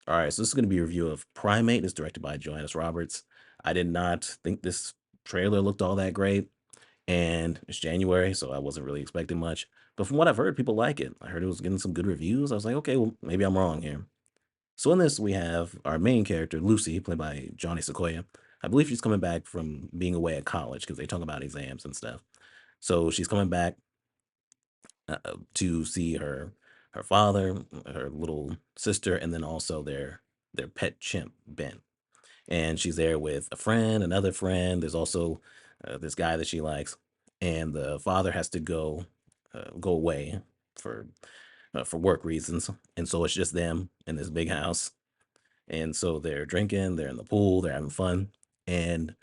All right, so this is going to be a review of Primate. It's directed by Johannes Roberts. I did not think this trailer looked all that great, and it's January, so I wasn't really expecting much. But from what I've heard, people like it. I heard it was getting some good reviews. I was like, okay, well, maybe I'm wrong here. So in this, we have our main character, Lucy, played by Johnny Sequoia. I believe she's coming back from being away at college because they talk about exams and stuff. So she's coming back to see her father, her little sister, and then also their pet chimp Ben. And she's there with a friend, another friend. There's also this guy that she likes, and the father has to go away for for work reasons, and so it's just them in this big house. And so they're drinking, they're in the pool, they're having fun, and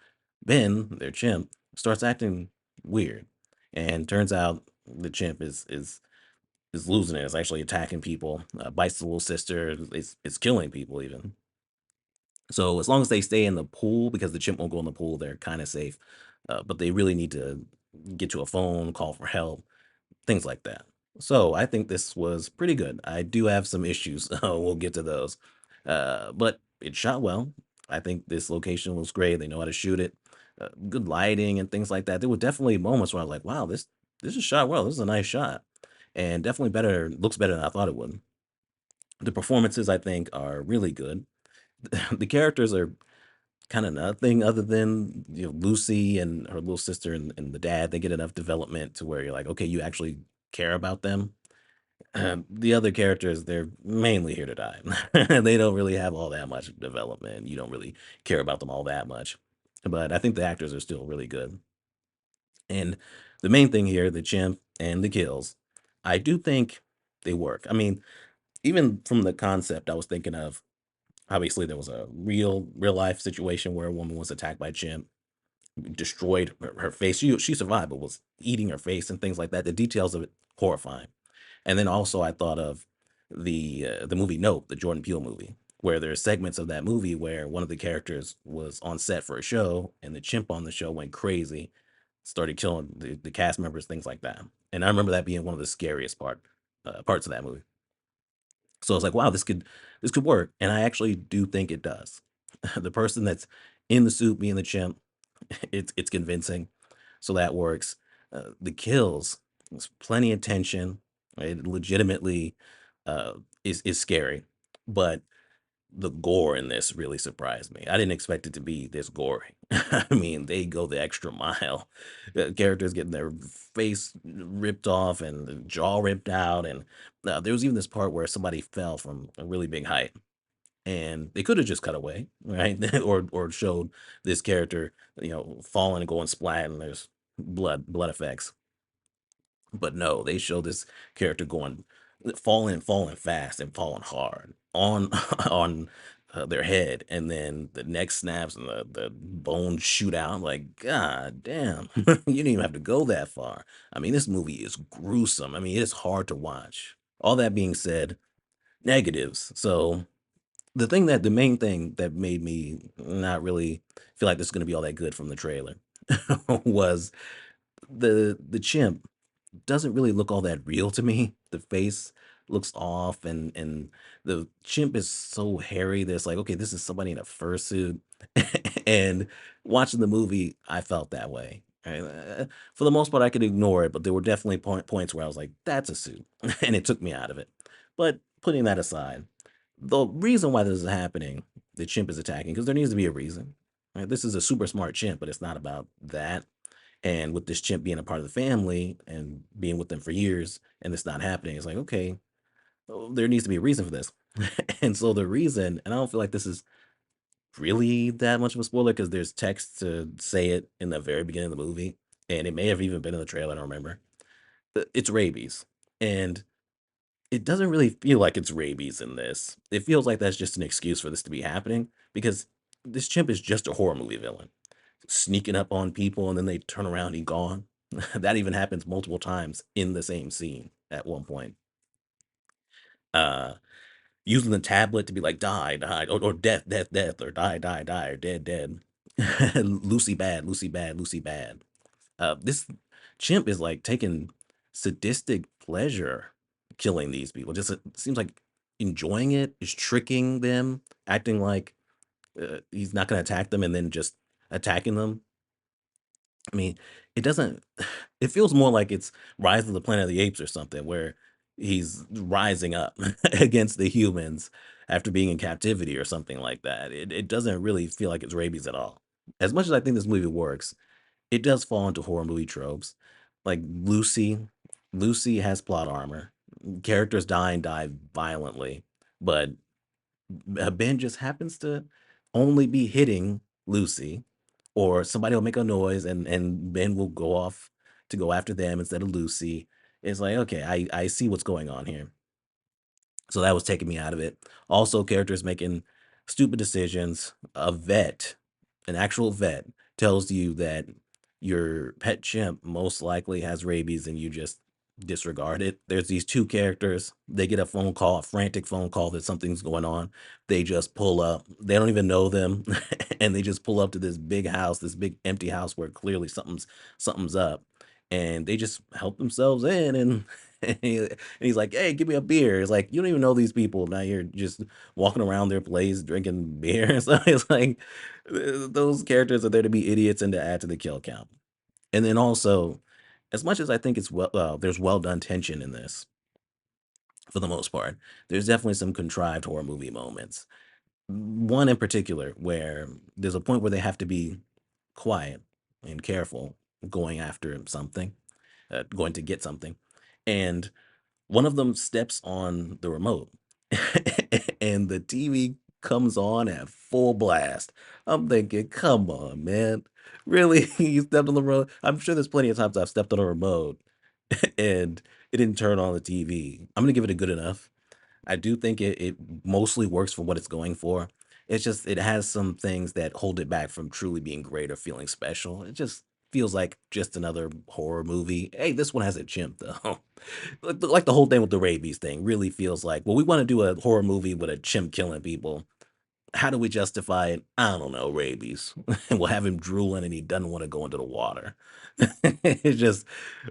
Ben, their chimp, starts acting weird, and turns out the chimp is losing it. It's actually attacking people, bites the little sister. It's killing people even. So as long as they stay in the pool, because the chimp won't go in the pool, they're kind of safe. But they really need to get to a phone, call for help, things like that. So I think this was pretty good. I do have some issues. We'll get to those. But it shot well. I think this location was great. They know how to shoot it. Good lighting and things like that. There were definitely moments where I was like, "Wow, this is shot well. This is a nice shot," and definitely better. Looks better than I thought it would. The performances I think are really good. The characters are kind of nothing other than Lucy and her little sister and the dad. They get enough development to where you're like, okay, you actually care about them. The other characters, they're mainly here to die. They don't really have all that much development. You don't really care about them all that much. But I think the actors are still really good. And the main thing here, the chimp and the kills, I do think they work. I mean, even from the concept, I was thinking of obviously there was a real life situation where a woman was attacked by a chimp, destroyed her face. She survived, but was eating her face and things like that. The details of it horrifying. And then also I thought of the movie Nope, the Jordan Peele movie, where there's segments of that movie where one of the characters was on set for a show and the chimp on the show went crazy, started killing the cast members, things like that. And I remember that being one of the scariest parts of that movie. So I was like, wow, this could work. And I actually do think it does. The person that's in the suit being the chimp, it's convincing. So that works. The kills, there's plenty of tension. Right? It legitimately is scary. But the gore in this really surprised me. I didn't expect it to be this gory. I mean, they go the extra mile. Characters getting their face ripped off and the jaw ripped out, and there was even this part where somebody fell from a really big height, and they could have just cut away, right? Or showed this character, falling and going splat, and there's blood effects. But no, they show this character going falling fast and falling hard on on their head, and then the neck snaps and the bones shoot out. I'm like, God damn, you didn't even have to go that far. I mean, this movie is gruesome. I mean, it's hard to watch. All that being said, negatives. So the main thing that made me not really feel like this is going to be all that good from the trailer was the chimp doesn't really look all that real to me. The face looks off, and the chimp is so hairy that it's like, okay, this is somebody in a fursuit. And watching the movie, I felt that way. Right? For the most part, I could ignore it, but there were definitely points where I was like, that's a suit. And it took me out of it. But putting that aside, the reason why this is happening, the chimp is attacking, because there needs to be a reason. Right? This is a super smart chimp, but it's not about that. And with this chimp being a part of the family and being with them for years and this not happening, it's like, okay, well, there needs to be a reason for this. And so the reason, and I don't feel like this is really that much of a spoiler because there's text to say it in the very beginning of the movie, and it may have even been in the trailer, I don't remember. It's rabies. And it doesn't really feel like it's rabies in this. It feels like that's just an excuse for this to be happening because this chimp is just a horror movie villain sneaking up on people and then they turn around and gone. That even happens multiple times in the same scene at one point. Uh Using the tablet to be like die, die, or death, death, death, or die, die, die, or dead, dead. Lucy bad, Lucy bad, Lucy bad. This chimp is like taking sadistic pleasure killing these people. Just it seems like enjoying it, is tricking them, acting like he's not going to attack them, and then just attacking them. I mean, it doesn't. It feels more like it's Rise of the Planet of the Apes or something, where he's rising up against the humans after being in captivity or something like that. It doesn't really feel like it's rabies at all. As much as I think this movie works, it does fall into horror movie tropes. Like Lucy has plot armor. Characters die and die violently, but Ben just happens to only be hitting Lucy, or somebody will make a noise and Ben will go off to go after them instead of Lucy. It's like, okay, I see what's going on here. So that was taking me out of it. Also, characters making stupid decisions. An actual vet, tells you that your pet chimp most likely has rabies and you just disregard it. There's these two characters. They get a phone call, a frantic phone call that something's going on. They just pull up. They don't even know them. And they just pull up to this big house, this big empty house where clearly something's up. And they just help themselves in and and he's like, "Hey, give me a beer." It's like, you don't even know these people. Now you're just walking around their place drinking beer. So it's like those characters are there to be idiots and to add to the kill count. And then also, as much as I think there's well done tension in this for the most part. There's definitely some contrived horror movie moments. One in particular where there's a point where they have to be quiet and careful going after something, going to get something, and one of them steps on the remote and the TV comes on at full blast. I'm thinking, come on, man. Really? You stepped on the remote? I'm sure there's plenty of times I've stepped on a remote and it didn't turn on the TV. I'm going to give it a good enough. I do think it mostly works for what it's going for. It's just it has some things that hold it back from truly being great or feeling special. It just feels like just another horror movie. Hey, this one has a chimp though. Like the whole thing with the rabies thing really feels like, well, we want to do a horror movie with a chimp killing people. How do we justify it? I don't know, rabies. And we'll have him drooling and he doesn't want to go into the water. It's just,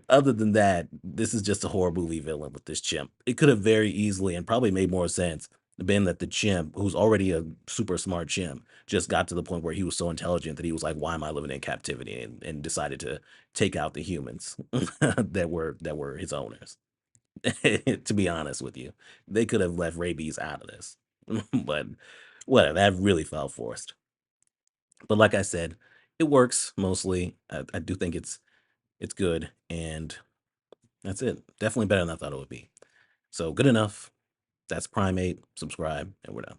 other than that, this is just a horror movie villain with this chimp. It could have very easily and probably made more sense been that the chimp, who's already a super smart chimp, just got to the point where he was so intelligent that he was like, "Why am I living in captivity?" and decided to take out the humans that were his owners. To be honest with you, they could have left rabies out of this, but whatever. That really felt forced. But like I said, it works mostly. I do think it's good, and that's it. Definitely better than I thought it would be. So good enough. That's Primate. Subscribe, and we're done.